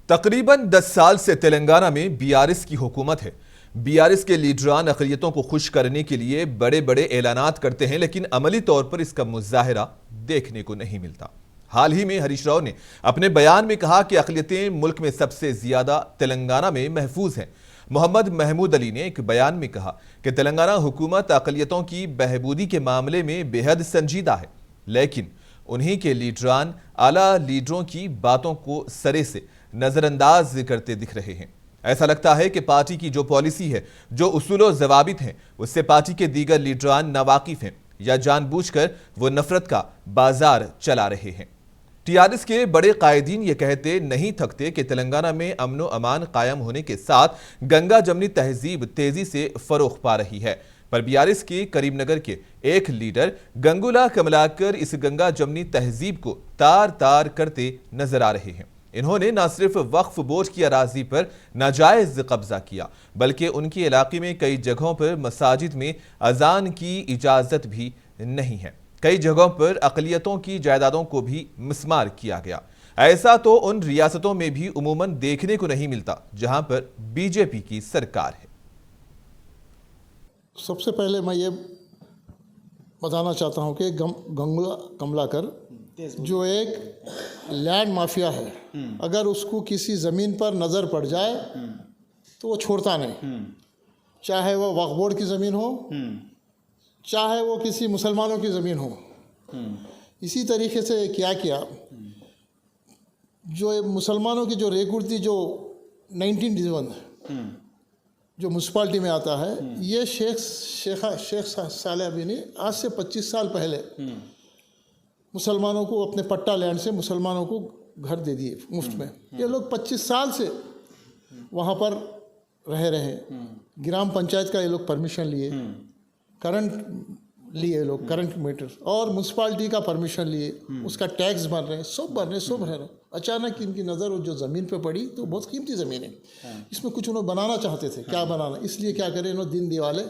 तकरीबन 10 साल से तेलंगाना में बीआरएस की हुकूमत है। बीआरएस के लीडरान अक़लियतों को खुश करने के लिए बड़े बड़े ऐलानात करते हैं, लेकिन अमली तौर पर इसका मुजाहिरा देखने को नहीं मिलता। हाल ही में हरीश राव ने अपने बयान में कहा कि अक़लियतें मुल्क में सबसे ज्यादा तेलंगाना में महफूज हैं। मोहम्मद महमूद अली ने एक बयान में कहा कि तेलंगाना हुकूमत अक़लियतों की बहबूदी के मामले में बेहद संजीदा है, लेकिन उन्हीं के लीडरान आला लीडरों की बातों को सरे से नजरअंदाज करते दिख रहे हैं। ऐसा लगता है कि पार्टी की जो पॉलिसी है, जो उसूल और जवाबित हैं, उससे पार्टी के दीगर लीडरान नावाकिफ हैं या जानबूझकर वो नफरत का बाजार चला रहे हैं। टीआरएस के बड़े कायदीन ये कहते नहीं थकते कि तेलंगाना में अमन व अमान कायम होने के साथ गंगा जमनी तहजीब तेजी से फरोग पा रही है, पर बीआरएस के करीमनगर के एक लीडर गंगुला कमलाकर इस गंगा जमनी तहजीब को तार तार करते नजर आ रहे हैं। इन्होंने न सिर्फ वक्फ बोर्ड की अराजी पर नाजायज कब्जा किया, बल्कि उनके इलाके में कई जगहों पर मसाजिद में अजान की इजाजत भी नहीं है। कई जगहों पर अक़लियतों की जायदादों को भी मिसमार किया गया। ऐसा तो उन रियासतों में भी उमूमन देखने को नहीं मिलता जहां पर बीजेपी की सरकार है। सबसे पहले मैं ये बताना चाहता हूँ कि गंगुला कमलाकर जो एक लैंड माफिया है, अगर उसको किसी ज़मीन पर नज़र पड़ जाए तो वो छोड़ता नहीं, चाहे वो वक्फ बोर्ड की ज़मीन हो, चाहे वो किसी मुसलमानों की ज़मीन हो। इसी तरीके से क्या किया, जो मुसलमानों की जो रेकुर्द थी, जो 19 डिवीज़न जो म्यूनसिपाल्टी में आता है, ये शेख साले अभी ने आज से 25 साल पहले मुसलमानों को अपने पट्टा लैंड से मुसलमानों को घर दे दिए मुफ्त में। ये लोग 25 साल से वहाँ पर रह रहे। ग्राम पंचायत का ये लोग परमिशन लिए, करंट लिए लोग, करंट मीटर, और म्यूनसिपाल्टी का परमिशन लिए, उसका टैक्स भर रहे हैं, सब भर रहे, सब रह रहे। अचानक इनकी नज़र जो ज़मीन पे पड़ी तो बहुत कीमती ज़मीन है, इसमें कुछ उन्होंने बनाना चाहते थे। क्या बनाना, इसलिए क्या करें, इन्होंने दिन दिवाले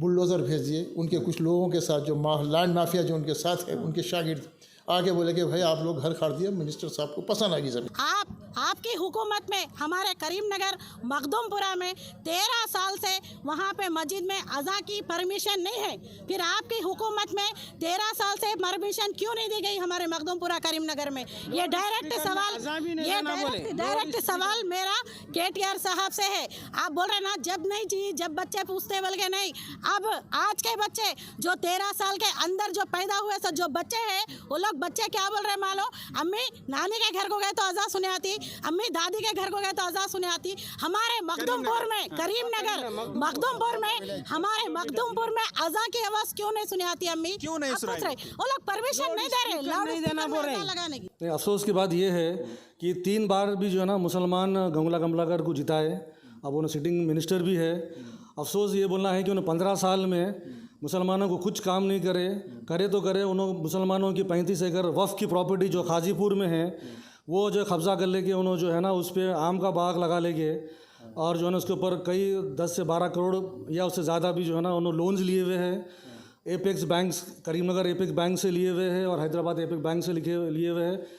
बुलडोज़र भेज दिए। उनके कुछ लोगों के साथ जो लैंड माफिया जो उनके साथ है, उनके शागिर्द आगे बोले कि भाई आप लोग घर खाड़ दिए, मिनिस्टर साहब को पसंद आ गई ज़मीन। आपकी हुकूमत में हमारे करीमनगर मखदूमपुरा में 13 साल से वहाँ पे मस्जिद में अज़ा की परमिशन नहीं है। फिर आपकी हुकूमत में 13 साल से परमिशन क्यों नहीं दी गई हमारे मखदूमपुरा करीमनगर में? ये डायरेक्ट सवाल मेरा केटीआर साहब से है। आप बोल रहे ना, जब नहीं जी, जब बच्चे पूछते बोल के नहीं। अब आज के बच्चे जो 13 साल के अंदर जो पैदा हुए सब जो बच्चे हैं, वो लोग बच्चे क्या बोल रहे मानो, अम्मी नानी के घर को गए तो अज़ा सुने आती, अम्मी दादी के घर को गए तो अज़ा सुने आती। हमारे मखदूमपुर में, करीमनगर मखदूमपुर में, हमारे मखदूमपुर में अज़ा की आवाज़ क्यों नहीं सुने आती? अम्मी क्यों नहीं सुन रही? वो लोग परमिशन नहीं दे रहे, नहीं देना बोल रहे लगाने की। नहीं, अफसोस की बात यह है कि 3 बार भी जो है ना मुसलमान गंगुला कमलाकर को जिताए। अब उन्हें सिटिंग मिनिस्टर भी है। अफसोस ये बोलना है कि उन्हें 15 साल में मुसलमानों को कुछ काम नहीं करे तो करे। उन्होंने मुसलमानों की 35 एकड़ वफ़ की प्रॉपर्टी जो खाजीपुर में है, वो जो कब्ज़ा कर लेके उन्होंने जो है ना उस पर आम का बाग लगा लेंगे, और जो है ना उसके ऊपर कई 10 से 12 करोड़ या उससे ज़्यादा भी जो है ना उन्होंने लोन्स लिए हुए हैं। Apex bank, Karimnagar apex bank से लिए हुए हैं और हैदराबाद एपेक्स बैंक से लिए हुए हैं।